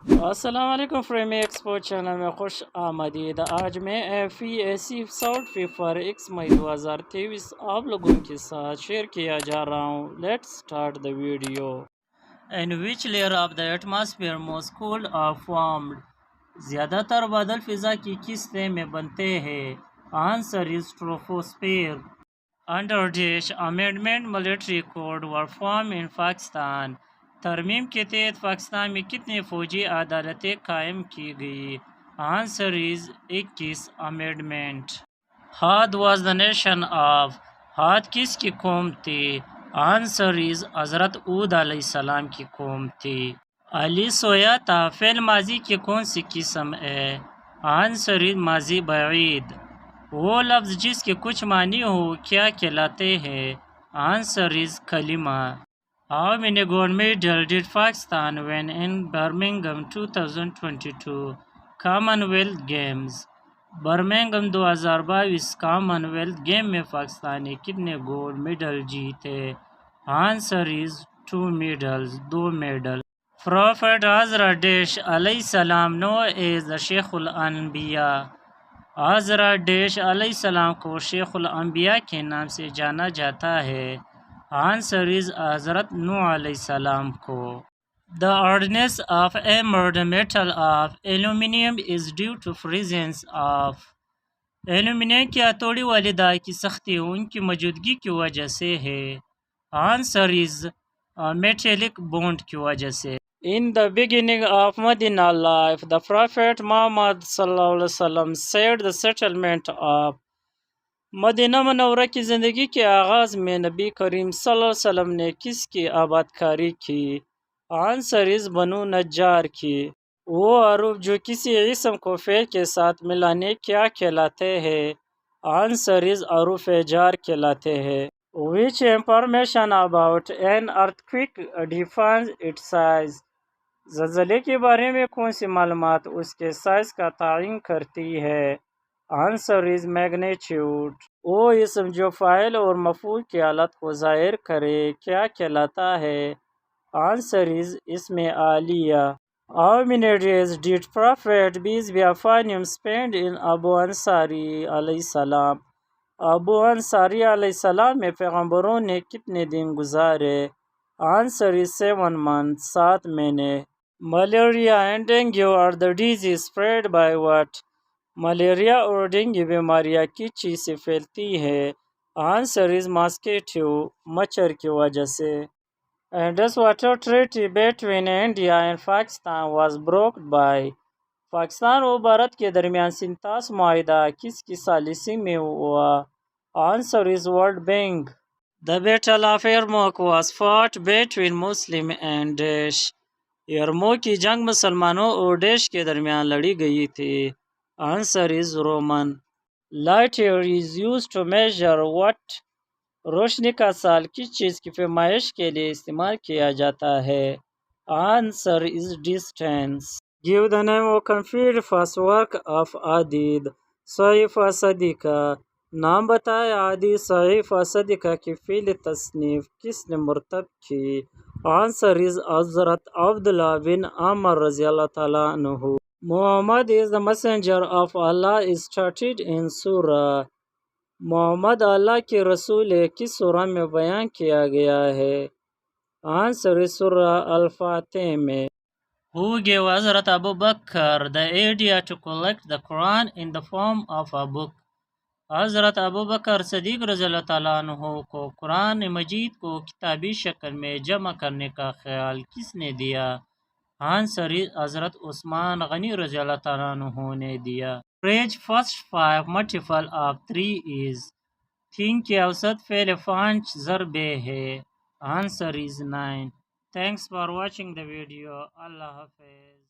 अस्सलाम प्रेमी export channel में खुश आमदीद। आज मैं FPSC सॉल्व पेपर 1 मई 2023 आप लोगों के साथ शेयर किया जा रहा हूँ। Let's start the video. In which layer of the atmosphere most cold are formed? ज़्यादातर बादल फिजा की किस सतह में बनते हैं? Answer is troposphere. Under dash amendment military court were formed in Pakistan. तरमीम के तहत पाकिस्तान में कितनी फौजी अदालतें कायम की गई? Answer is 21 amendment. Hud was the nation of. Hud किसकी कौम थी? आंसर इज हजरत ऊद अलैहिस्सलाम की कौम थी। अली सोया था फेल माजी की कौन सी किस्म है? आंसर इज माजी बईद। वो लफ्ज़ जिसके कुछ मानी हो क्या कहलाते हैं? आंसर इज कलिमा। How many gold medal did Pakistan win in Birmingham 2022 Commonwealth games? Birmingham 2022 Commonwealth game में पाकिस्तान ने कितने गोल्ड मेडल जीते? Answer is 2 medals, 2 medal. Prophet हज़रत डैश अलैहिस्सलाम नो एज द शेखुल अनबिया। हज़रत डैश अलैहिस्सलाम को शेखुल अंबिया के नाम से जाना जाता है। आंसर इज हज़रत नूह अलैहिस्सलाम को। The hardness of a murder metal of aluminium is due to presence of. Aluminium की हथौड़ी वाली दाई की सख्ती उनकी मौजूदगी की वजह से है। आंसर इज मेटेलिक बॉन्ड की वजह से। In the beginning of Medina life, the Prophet Muhammad ﷺ said the settlement of Medina मनौरा की ज़िंदगी के आगाज़ में नबी करीम सल्लल्लाहु अलैहि वसल्लम ने किसकी आबादकारी की? आंसर इज बनु नज्जार की। वो अरूफ जो किसी इसम को फ़ेल के साथ मिलाने क्या कहलाते हैं? आंसर इज अरूफ जार कहलाते हैं। Which information about an earthquake defines its size? ज़लज़ले के बारे में कौन सी मालूमात उसके साइज का तयन करती है? Answer is magnitude. वो इसम जो फ़ाइल और मफ़ूल की हालत को ज़ाहिर करे क्या कहलाता है? आंसर इज इसमें Alia. How many days did Prophet peace be upon him spend in Abu Ansari अलैहिस्सलाम? अबू अंसारी अलैहिस्सलाम में पैगम्बरों ने कितने दिन गुजारे? आंसर इज 7 months, 7 महीने। Malaria and dengue are the disease spread by what? Malaria और डेंगू बीमारियां किस चीज़ से फैलती है? आंसर इज मॉस्किटो, मच्छर की वजह से। And this water treaty between India and Pakistan was brokered by. Pakistan और भारत के दरमियान सिंतास मुआहिदा किसकी सालिसी में हुआ? Answer is World Bank. The battle of Yarmouk was fought between Muslim and dash. Yarmouk की जंग मुसलमानों और डैश के दरमियान लड़ी गई थी। Answer is Roman. Light year is use to measure what? रोशनी का साल किस चीज़ की पैमाइश के लिए इस्तेमाल किया जाता है? Answer is distance. Give the name of complete first work of आदिद। सहीफा सदीका। नाम बताए आदि सहीफा सदीका की फ़िल तसनीफ किसने मुरतब की? आंसर इज हज़रत अब्दुल्लाह बिन अमर रज़ी अल्लाह तआला अन्हु। Muhammad is the messenger of Allah is stated in surah। Mohammad अल्लाह के रसूल है किस सूरह में बयान किया गया है? आंसर इज सूरह अल-फातिह में। Who gave Hazrat Abu Bakr the idea to collect the Quran in the form of a book? हज़रत अबू बकर सदीक रज़ी अल्लाह तआला अन्हु को कुरान मजीद को किताबी शक्ल में जमा करने का ख्याल किसने दिया? आंसर इज हज़रत उस्मान गनी रज़ी अल्लाह तआला अन्हु ने दिया। Phrase first 5 multiple of 3 is। 3 के औसत पहले 5 ज़रबे है। Answer is 9। Thanks for watching the video. अल्लाह हाफ़िज़।